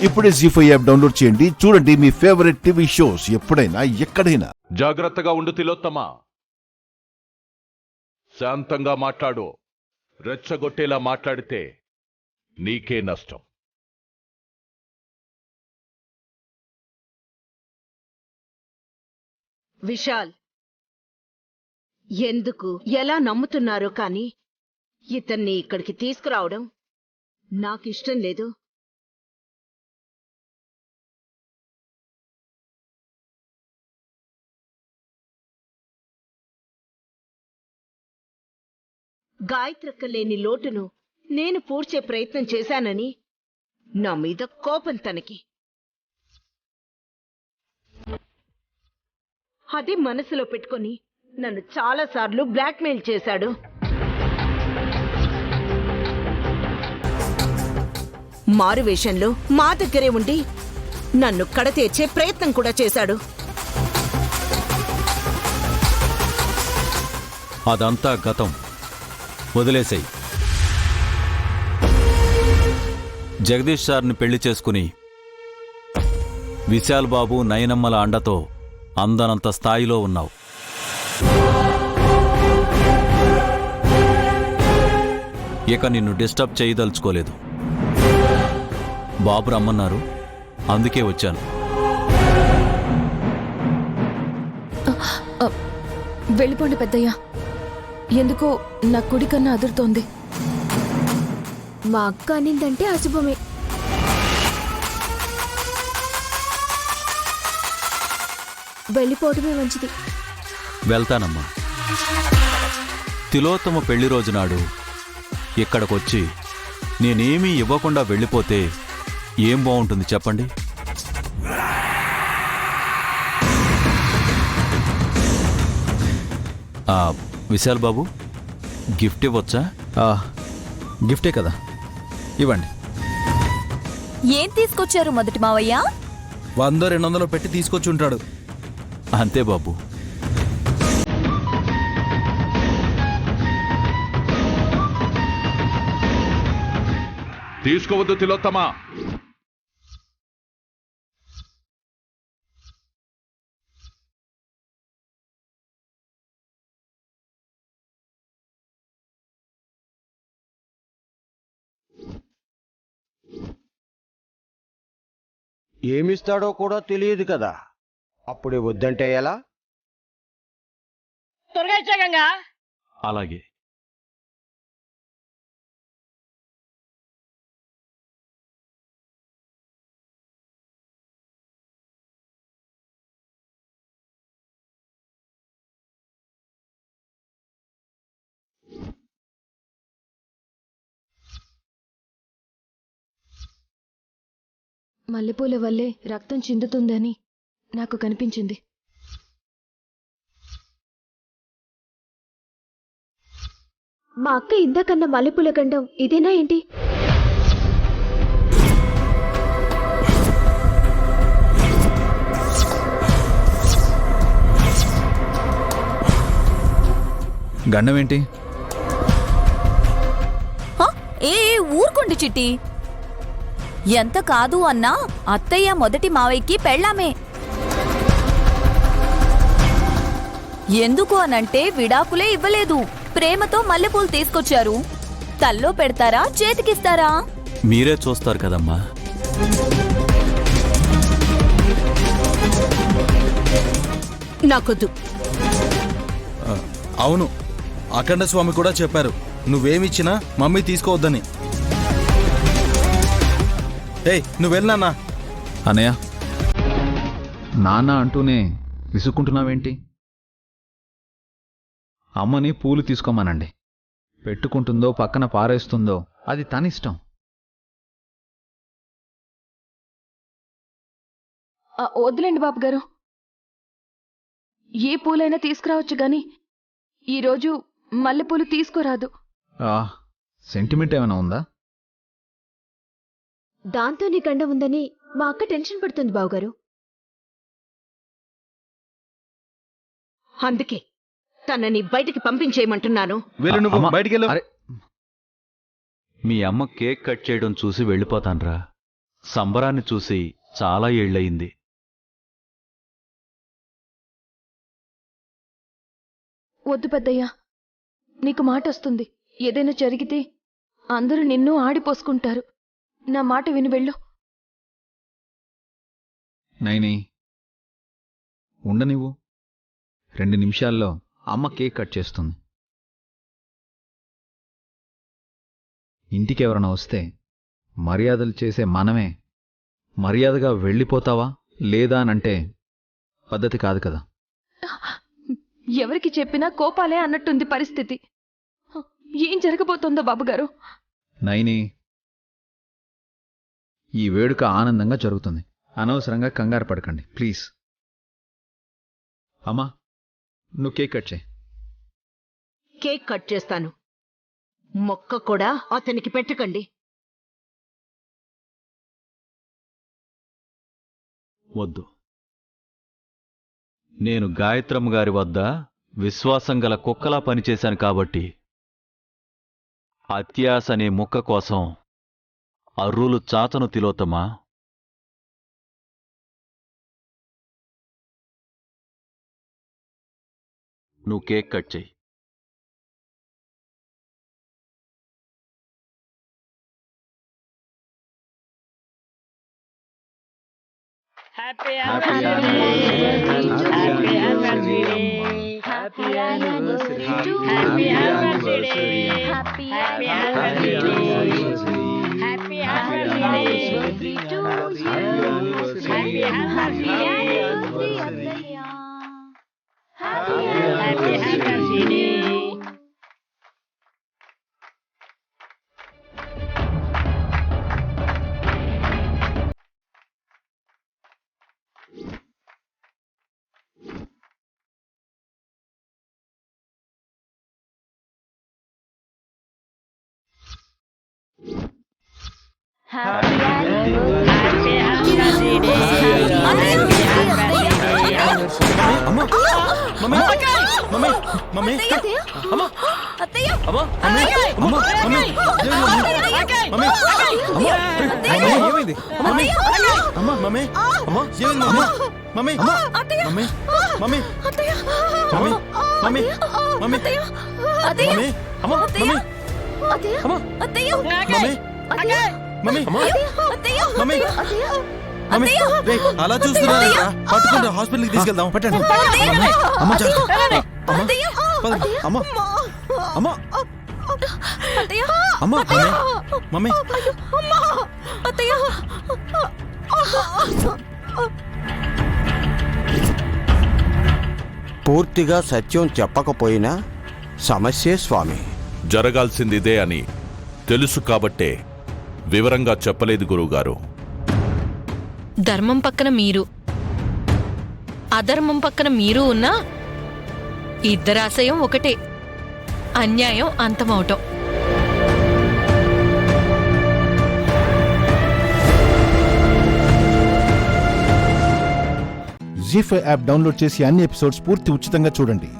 ఇప్పుడే జీ5 app download చేయండి. చూడండి మీ ఫేవరెట్ టీవీ షోస్ ఎప్పుడైనా ఎక్కడైనా. జాగ్రత్తగా ఉండు తిలోత్తమ. శాంతంగా మాట్లాడు. రెచ్చగొట్టేలా మాట్లాడితే నీకే నష్టం. విశాల్, ఎందుకు ఎలా నమ్ముతున్నారో కానీ ఇతన్ని ఇక్కడికి తీసుకురావడం నాకిష్టం లేదు. గాయత్రక్క లేని లోటును నేను పూడ్చే ప్రయత్నం చేశానని నా మీద కోపం తనకి. అది మనసులో పెట్టుకుని నన్ను చాలాసార్లు బ్లాక్మెయిల్ చేశాడు. మారువేషంలో మా దగ్గరే ఉండి నన్ను కడతీర్చే ప్రయత్నం కూడా చేశాడు. అదంతా గతం, వదిలేసాయి. జగదీష్ సార్ని పెళ్లి చేసుకుని విశాల్ బాబు నయనమ్మల అండతో అందనంత స్థాయిలో ఉన్నావు. ఇక నిన్ను డిస్టర్బ్ చేయదలుచుకోలేదు. బాబు రమ్మన్నారు, అందుకే వచ్చాను. వెళ్ళిపోండి పెద్దయ్య. ఎందుకో నా కుడి కన్నా అదురుతోంది. మా అక్క అనిందంటే అశుభమే. వెళ్ళిపోవడమే మంచిది. వెళ్తానమ్మా. తిలోత్తమ పెళ్లి రోజునాడు ఇక్కడికొచ్చి నేనేమీ ఇవ్వకుండా వెళ్ళిపోతే ఏం బాగుంటుంది చెప్పండి? విశాల్ బాబు, గిఫ్ట్ ఇవ్వచ్చా? గిఫ్టే కదా, ఇవ్వండి. ఏం తీసుకొచ్చారు మొదటి మావయ్య? 100-200 పెట్టి తీసుకొచ్చి ఉంటాడు. అంతే బాబు. తీసుకోవద్దు తిలోత్తమ. ఏమిస్తాడో కూడా తెలియదు కదా, అప్పుడే వద్దంటే ఎలా? త్వరగా ఇచ్చాగంగా. అలాగే. మల్లెపూల వల్లే రక్తం చిందుతుందని నాకు కనిపించింది. మా అక్క ఇందాకన్నా మల్లెపూల గండం ఇదేనా ఏంటి? గండం ఏంటి? ఏ ఊరుకోండి చిట్టి. ఎంత కాదు అన్నా అత్తయ్య మొదటి మావయ్యకి పెళ్ళామే. ఎందుకు అనంటే విడాకులే ఇవ్వలేదు, ప్రేమతో మల్లెపూలు తీసుకొచ్చారు. తల్లో పెడతారా, చేతికిస్తారా? మీరే చూస్తారు కదమ్మా. నాకొద్దు. అవును, అఖండ స్వామి కూడా చెప్పారు నువ్వేమిచ్చినా మమ్మీ తీసుకోవద్దని. ఏయ్, నువ్వు వెళ్ళనా? అన్నయ్య, నాన్న అంటూనే విసుక్కుంటున్నావేంటి? అమ్మని పూలు తీసుకోమనండి. పెట్టుకుంటుందో పక్కన పారేస్తుందో అది తనిష్టం. వద్దులేండి బాబు గారు, ఏ పూలైనా తీసుకురావచ్చు గాని ఈరోజు మల్లెపూలు తీసుకోరాదు. సెంటిమెంట్ ఏమైనా ఉందా? దాంతో నీ గండం ఉందని మా అక్క టెన్షన్ పడుతుంది బావగారు. అందుకే తనని బయటికి పంపించేయమంటున్నాను. వెళ్ళు, నువ్వు బయటికి వెళ్ళు. మీ అమ్మ కేక్ కట్ చేయడం చూసి వెళ్ళిపోతాన్రా. సంబరాన్ని చూసి చాలా ఏళ్లయింది. వద్దు పెద్దయ్యా, నీకు మాట వస్తుంది. ఏదైనా జరిగితే అందరూ నిన్ను ఆడిపోసుకుంటారు. నా మాట విని వెళ్ళు. నైని, ఉండనివ్వు. 2 నిమిషాల్లో అమ్మ కేక్ కట్ చేస్తుంది. ఇంటికి ఎవరైనా వస్తే మర్యాదలు చేసే మనమే మర్యాదగా వెళ్ళిపోతావా లేదా అనంటే పద్ధతి కాదు కదా. ఎవరికి చెప్పినా కోపాలే అన్నట్టుంది పరిస్థితి. ఏం జరగబోతోందో బాబుగారు? నైని, ఈ వేడుక ఆనందంగా జరుగుతుంది. అనవసరంగా కంగారు పడకండి ప్లీజ్. అమ్మా, నువ్వు కేక్ కట్ చేయి. కేక్ కట్ చేస్తాను. మొక్క కూడా అతనికి పెట్టకండి. వద్దు. నేను గాయత్రమ్మ గారి వద్ద విశ్వాసం గల కుక్కలా పనిచేశాను కాబట్టి అత్యాస అనే ముక్క కోసం అర్రులు చాచను తిలోత్తమా. నువ్వు కేక్ కట్ చెయ్యి. Happy anniversary to Happy anniversary. Happy anniversary to Happy anniversary. Happy anniversary. Happy anniversary to you. Happy anniversary. Happy anniversary. అలా చూస్తున్నారా? పట్టుకుంటా, హాస్పిటల్కి తీసుకెళ్దాం. పట్టండి. అమ్మ చాలు. అమ్మ అమ్మ అమ్మ మమ్మీ పూర్తిగా సత్యం చెప్పకపోయినా సమస్యే స్వామి. జరగాల్సిందిదే అని తెలుసు కాబట్టే వివరంగా చెప్పలేదు గురువుగారు. ధర్మం పక్కన మీరు, అధర్మం పక్కన మీరు ఉన్నా ఇద్దరాశయం ఒకటే, అన్యాయం అంతమవటం. జీ5 యాప్ డౌన్లోడ్ చేసి అన్ని ఎపిసోడ్స్ పూర్తి ఉచితంగా చూడండి.